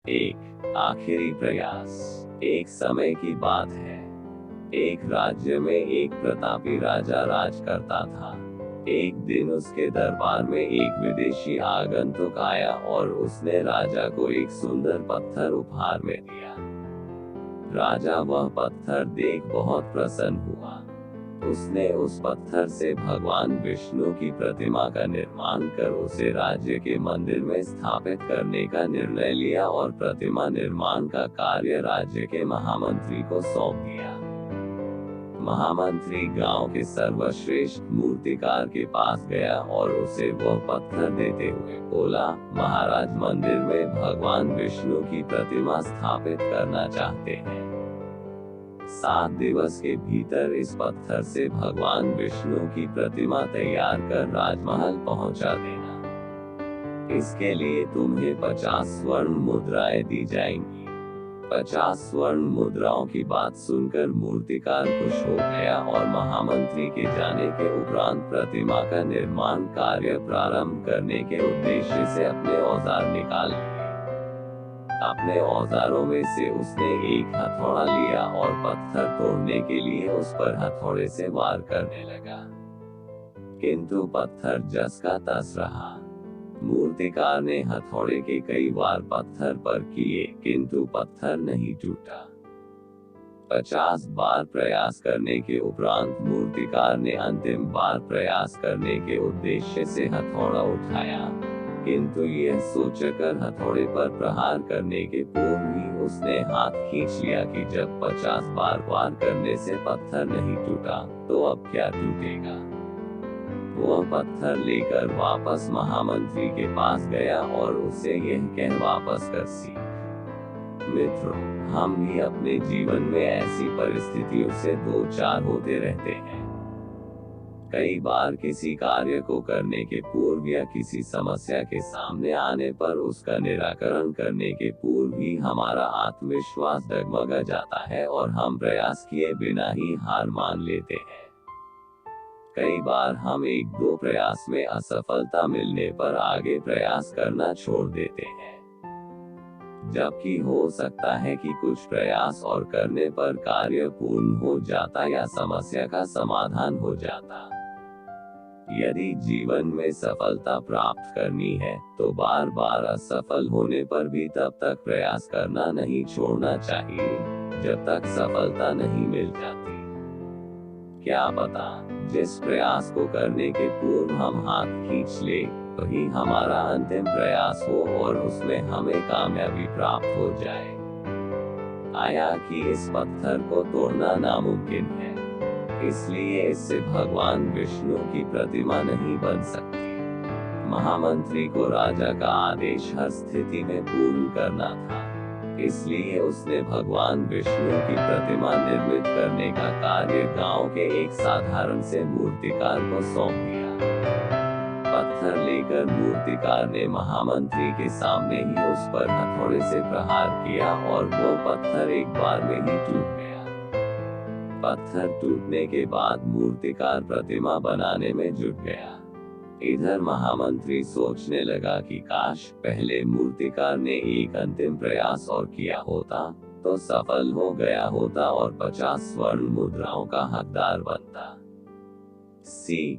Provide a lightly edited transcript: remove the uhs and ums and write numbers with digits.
एक आखिरी प्रयास। एक समय की बात है, एक राज्य में एक प्रतापी राजा राज करता था। एक दिन उसके दरबार में एक विदेशी आगंतुक आया और उसने राजा को एक सुंदर पत्थर उपहार में दिया। राजा वह पत्थर देख बहुत प्रसन्न हुआ। उसने उस पत्थर से भगवान विष्णु की प्रतिमा का निर्माण कर उसे राज्य के मंदिर में स्थापित करने का निर्णय लिया और प्रतिमा निर्माण का कार्य राज्य के महामंत्री को सौंप दिया। महामंत्री गांव के सर्वश्रेष्ठ मूर्तिकार के पास गया और उसे वह पत्थर देते हुए बोला, महाराज मंदिर में भगवान विष्णु की प्रतिमा स्थापित करना चाहते हैं। 7 दिवस के भीतर इस पत्थर से भगवान विष्णु की प्रतिमा तैयार कर राजमहल पहुंचा देना। इसके लिए तुम्हें 50 स्वर्ण मुद्राएं दी जाएंगी। 50 स्वर्ण मुद्राओं की बात सुनकर मूर्तिकार खुश हो गया और महामंत्री के जाने के उपरांत प्रतिमा का निर्माण कार्य प्रारंभ करने के उद्देश्य से अपने औजार निकाल लिए। अपने औजारों में से उसने एक हथौड़ा लिया और पत्थर तोड़ने के लिए उस पर हथौड़े से वार करने लगा, किंतु पत्थर जस का तस रहा। मूर्तिकार ने हथौड़े के कई वार पत्थर पर किए, किंतु पत्थर नहीं टूटा। 50 बार प्रयास करने के उपरांत मूर्तिकार ने अंतिम बार प्रयास करने के उद्देश्य से हथौड़ा उठाया, किंतु यह सोचकर हथौड़े पर प्रहार करने के पूर्व ही उसने हाथ खींच लिया कि जब 50 बार वार करने से पत्थर नहीं टूटा तो अब क्या टूटेगा। वह पत्थर लेकर वापस महामंत्री के पास गया और उसे यह कह वापस कर सी। मित्रों, हम भी अपने जीवन में ऐसी परिस्थितियों से दो चार होते रहते हैं। कई बार किसी कार्य को करने के पूर्व या किसी समस्या के सामने आने पर उसका निराकरण करने के पूर्व ही हमारा आत्मविश्वास डगमगा जाता है और हम प्रयास किए बिना ही हार मान लेते हैं। कई बार हम 1-2 प्रयास में असफलता मिलने पर आगे प्रयास करना छोड़ देते हैं, जबकि हो सकता है कि कुछ प्रयास और करने पर कार्य पूर्ण हो जाता या समस्या का समाधान हो जाता। यदि जीवन में सफलता प्राप्त करनी है तो बार बार असफल होने पर भी तब तक प्रयास करना नहीं छोड़ना चाहिए जब तक सफलता नहीं मिल जाती। क्या पता जिस प्रयास को करने के पूर्व हम हाथ खींच ले वही हमारा अंतिम प्रयास हो और उसमें हमें कामयाबी प्राप्त हो जाए। आया कि इस पत्थर को तोड़ना नामुमकिन है, इसलिए इससे भगवान विष्णु की प्रतिमा नहीं बन सकती। महामंत्री को राजा का आदेश हर स्थिति में पूर्ण करना था, इसलिए उसने भगवान विष्णु की प्रतिमा निर्मित करने का कार्य गांव के एक साधारण से मूर्तिकार को सौंप दिया। पत्थर लेकर मूर्तिकार ने महामंत्री के सामने ही उस पर हथौड़े से प्रहार किया और वो पत्थर एक बार में ही टूट गया। पत्थर टूटने के बाद मूर्तिकार प्रतिमा बनाने में जुट गया। इधर महामंत्री सोचने लगा कि काश पहले मूर्तिकार ने एक अंतिम प्रयास और किया होता तो सफल हो गया होता और 50 स्वर्ण मुद्राओं का हकदार बनता। सी